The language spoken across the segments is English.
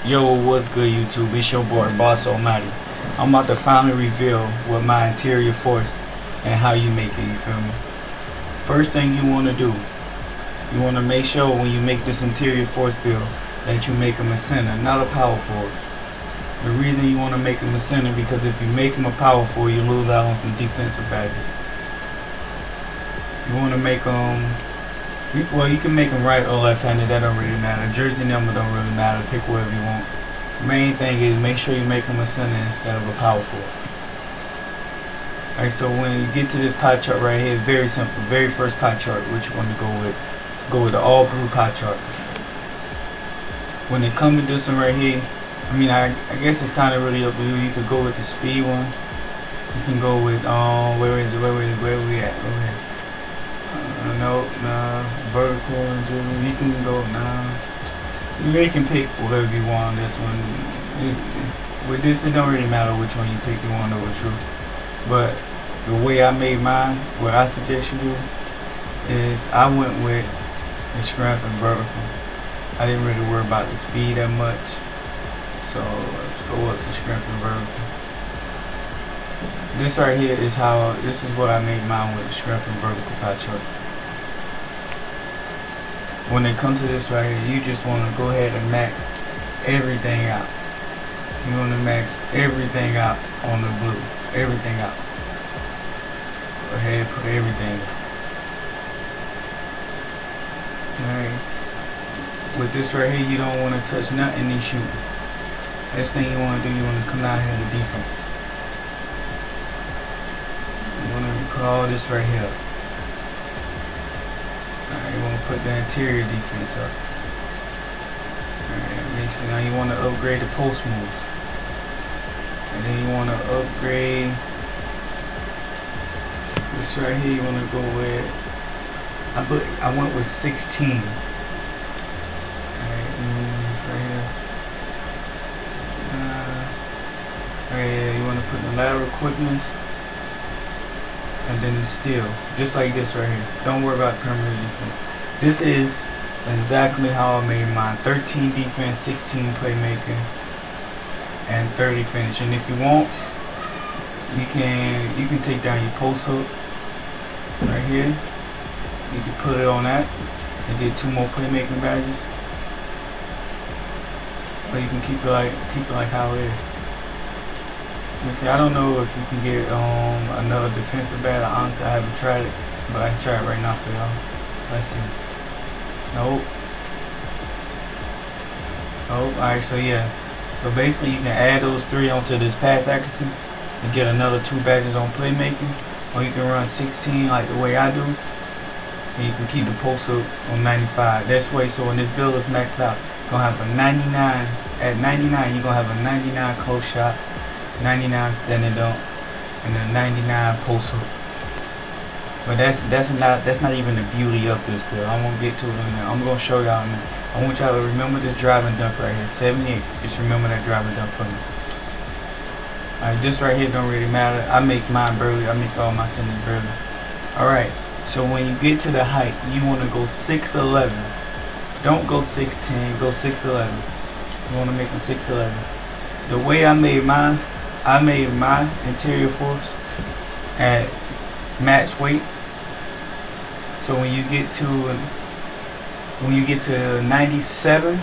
Yo, what's good YouTube? It's your boy Boss Almighty. I'm about to finally reveal what my interior force and how you make it, you feel me? First thing you want to do, you want to make sure when you make this interior force build that you make them a center, not a power forward. The reason you want to make them a center because if you make them a power forward, you lose out on some defensive badges. You want to make them, well, you can make them right or left-handed, that don't really matter. Jersey number don't really matter, pick whatever you want. Main thing is make sure you make them a center instead of a power forward. Alright, so when you get to this pie chart right here, very simple. Very first pie chart, which you want to go with the all blue pie chart. When it comes to this one right here, I guess it's kind of really up to you. You could go with the speed one. You can go with where we at? Over here. No, vertical. You can go You really can pick whatever you want on this one. With this, it don't really matter which one you pick. You want to know the truth. But the way I made mine, what I suggest you do is I went with the strength and vertical. I didn't really worry about the speed that much. So let's go up to strength and vertical. This right here is this is what I made mine with the strength and vertical pie chart. When it comes to this right here, you just want to go ahead and max everything out. You want to max everything out on the blue. Everything out. Go ahead and put everything out. Alright. With this right here, you don't want to touch nothing and shoot. Next thing you want to do, you want to come down here to defense. You want to put all this right here. Alright, you want to put the interior defense up. Alright, make sure now you want to upgrade the post move. And then you want to upgrade this right here. You want to go with I went with 16. Alright, right here. Right here, you want to put the lateral quickness and then the steal, just like this right here. Don't worry about perimeter defense. This is exactly how I made mine. 13 defense, 16 playmaking, and 30 finish. And if you want, you can take down your post hook right here. You can put it on that and get 2 more playmaking badges. Or you can keep it like how it is. You see, I don't know if you can get another defensive badge. Honestly, I haven't tried it, but I can try it right now for y'all. Let's see. Nope. Alright, so yeah. So basically you can add those 3 onto this pass accuracy and get another 2 badges on playmaking. Or you can run 16 like the way I do. And you can keep the post up on 95. That's way, so when this build is maxed out, you're gonna have a 99. At 99, you're gonna have a 99 close shot, 99 standing dunk, and a 99 post hook. But that's not even the beauty of this build. I'm gonna get to it in there. I'm gonna show y'all now. I want y'all to remember this driving dunk right here, 78. Just remember that driving dunk for me. Alright, this right here don't really matter. I make mine burly. I make all my centers burly. Alright, so when you get to the height, you want to go 6'11". Don't go 6'10", go 6'11". You want to make them 6'11". The way I made mine, I made my interior force at max weight. So when you get to 97,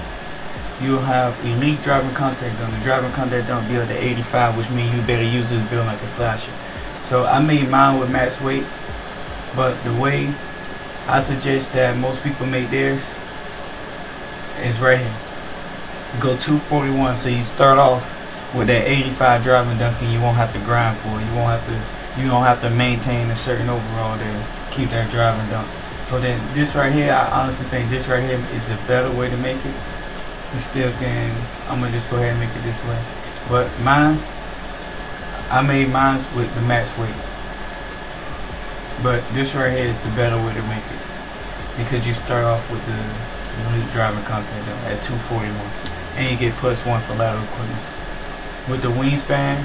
you'll have elite driving contact done. The driving contact done build at 85, which means you better use this build like a slasher. So I made mine with max weight, but the way I suggest that most people make theirs is right here. Go 241, so you start off with that 85 driving dunk and you won't have to grind for it. You don't have to maintain a certain overall to keep that driving dunk. So then this right here, I honestly think this right here is the better way to make it. You still can, I'm gonna just go ahead and make it this way. But I made mine with the max weight. But this right here is the better way to make it. Because you start off with the elite driving contact at 241. And you get +1 for lateral quickness. With the wingspan,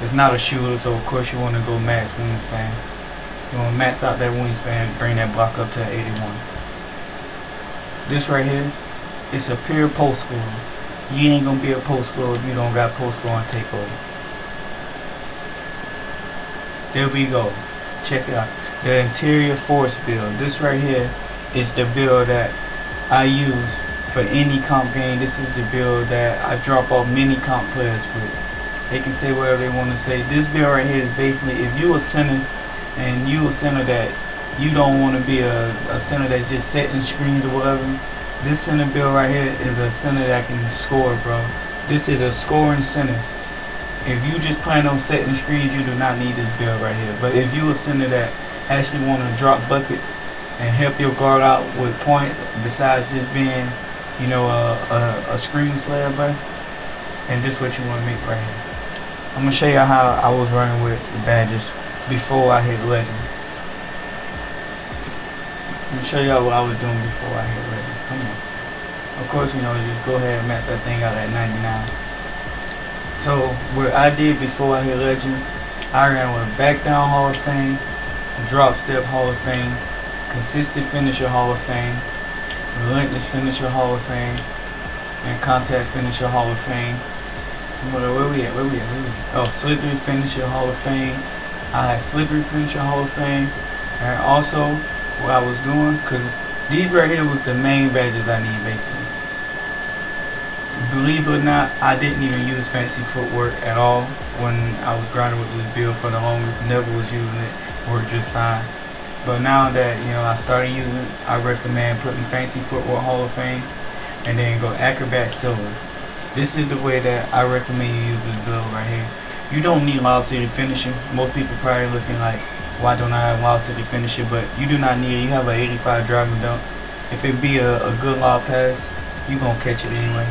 it's not a shooter, so of course you want to go max wingspan. You want to max out that wingspan, bring that block up to 81. This right here, it's a pure post scorer. You ain't gonna be a post scorer if you don't got post score and takeover. There we go. Check it out. The interior force build. This right here is the build that I use for any comp game. This is the build that I drop off many comp players with. They can say whatever they want to say. This build right here is basically if you a center and you a center that you don't want to be a center that's just setting screens or whatever. This center build right here is a center that can score, bro. This is a scoring center. If you just plan on setting screens, you do not need this build right here. But if you a center that actually want to drop buckets and help your guard out with points, besides just being, you know, a screen slayer, bro, and this is what you want to make right here. I'm gonna show you how I was running with the badges before I hit legend. Let me show y'all what I was doing before I hit legend. Come on. Of course, you know, just go ahead and max that thing out at 99. So what I did before I hit legend, I ran with back down Hall of Fame, drop step Hall of Fame, consistent finisher Hall of Fame, relentless finisher Hall of Fame, and contact finisher Hall of Fame. Where we at? Oh, slippery finisher Hall of Fame. I had slippery finisher Hall of Fame, and also what I was doing, because these right here was the main badges I need basically. Believe it or not, I didn't even use fancy footwork at all when I was grinding with this build for the longest. Never was using it. Worked just fine. But now that, you know, I started using it, I recommend putting fancy footwork Hall of Fame and then go acrobat silver. This is the way that I recommend you use this build right here. You don't need Lob City finishing. Most people probably looking like, why don't I have Lob City finishing? But you do not need it. You have an 85 driving dunk. If it be a good lob pass, you're going to catch it anyway.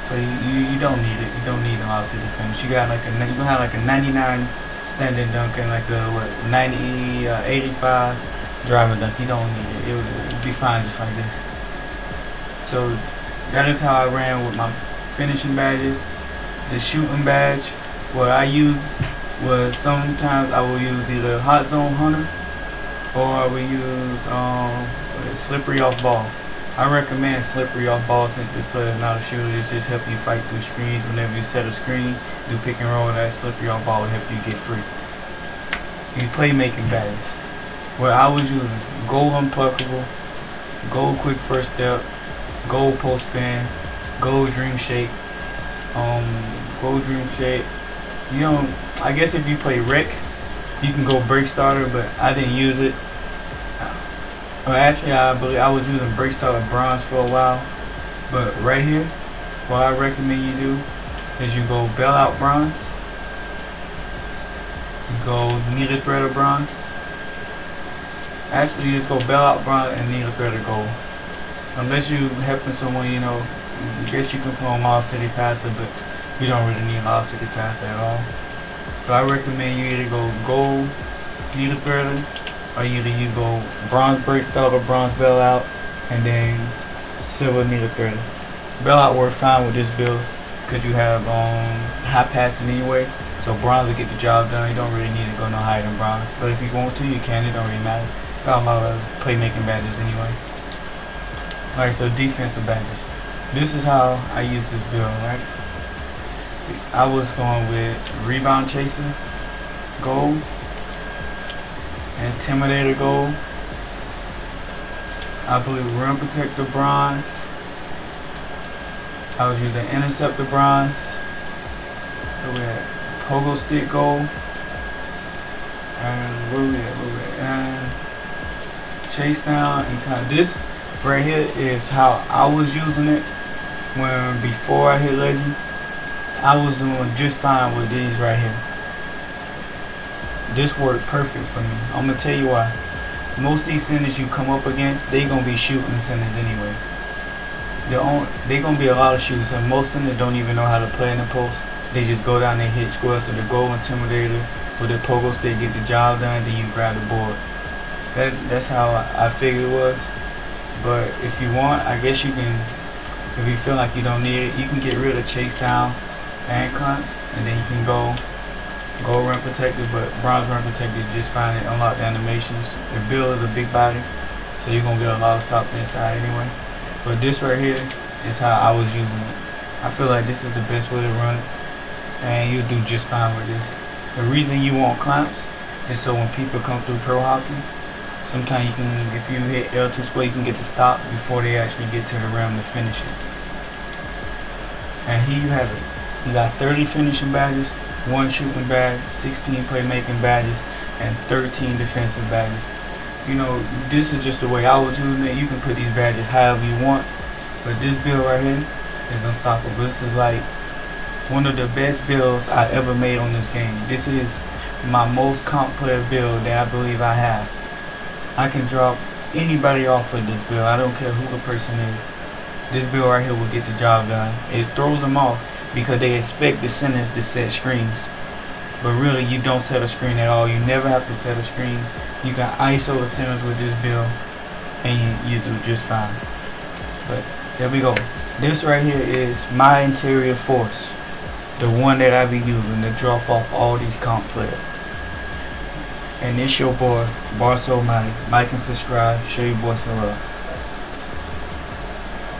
So you don't need it. You don't need a Lob City finish. You got like you gonna have like a 99 standing dunk and like a 90, 85 driving dunk. You don't need it. It would be fine just like this. So that is how I ran with my finishing badges. The shooting badge, what I used was sometimes I will use either Hot Zone Hunter or I will use slippery off ball. I recommend slippery off ball since this player is not a shooter. It just help you fight through screens. Whenever you set a screen, do pick and roll, that slippery off ball will help you get free. These playmaking badges, where I was using gold unpluckable, gold quick first step, gold post spin, gold dream shake, gold dream shake. You know, I guess if you play rec, you can go break starter, but I didn't use it. Well, actually, I believe I was using break starter bronze for a while, but right here, what I recommend you do is you go bailout bronze, you go needle threader bronze. Actually, you just go bailout bronze and needle threader gold. Unless you helping someone, you know, I guess you can put on Lost City Passer, but you don't really need Lost City Passer at all. So I recommend you either go gold needle threader, or either you go bronze break starter, bronze bailout, and then silver needle threader. Bailout works fine with this build because you have high passing anyway, so bronze will get the job done. You don't really need to go no higher than bronze, but if you want to, you can. It don't really matter. Got a lot of playmaking badges anyway. Alright, so defensive badges. This is how I use this build, right? I was going with rebound chaser gold, intimidator gold, I believe rim protector bronze, I was using interceptor bronze, we had pogo stick gold, and where we at, and chase down and kind of this right here is how I was using it when before I hit legend. I was doing just fine with these right here. This worked perfect for me. I'm gonna tell you why. Most of these centers you come up against, they gonna be shooting centers anyway. They gonna be a lot of shooters, and most centers don't even know how to play in the post. They just go down and hit squares. So the goal intimidator with the pogo stick get the job done, then you grab the board. That's how I figured it was. But if you want, I guess you can. If you feel like you don't need it, you can get rid of chase down and cunts, and then you can go rim protected, but bronze rim protected just fine and unlock the animations. The build is a big body, so you're gonna get a lot of stop inside anyway. But this right here is how I was using it. I feel like this is the best way to run it, and you'll do just fine with this. The reason you want clamps is so when people come through pro hockey, sometimes you can, if you hit L2 square, you can get the stop before they actually get to the rim to finish it. And here you have it. You got 30 finishing badges, 1 shooting badge, 16 playmaking badges, and 13 defensive badges. You know, this is just the way I was using it. You can put these badges however you want, but this build right here is unstoppable. This is like one of the best builds I ever made on this game. This is my most comp player build that I believe I have. I can drop anybody off with this build. I don't care who the person is. This build right here will get the job done. It throws them off because they expect the centers to set screens. But really, you don't set a screen at all. You never have to set a screen. You can ISO the centers with this build, and you do just fine. But there we go. This right here is my interior force. The one that I be using to drop off all these comp players. And it's your boy, Barso Mike. Like and subscribe. Show your boy some love.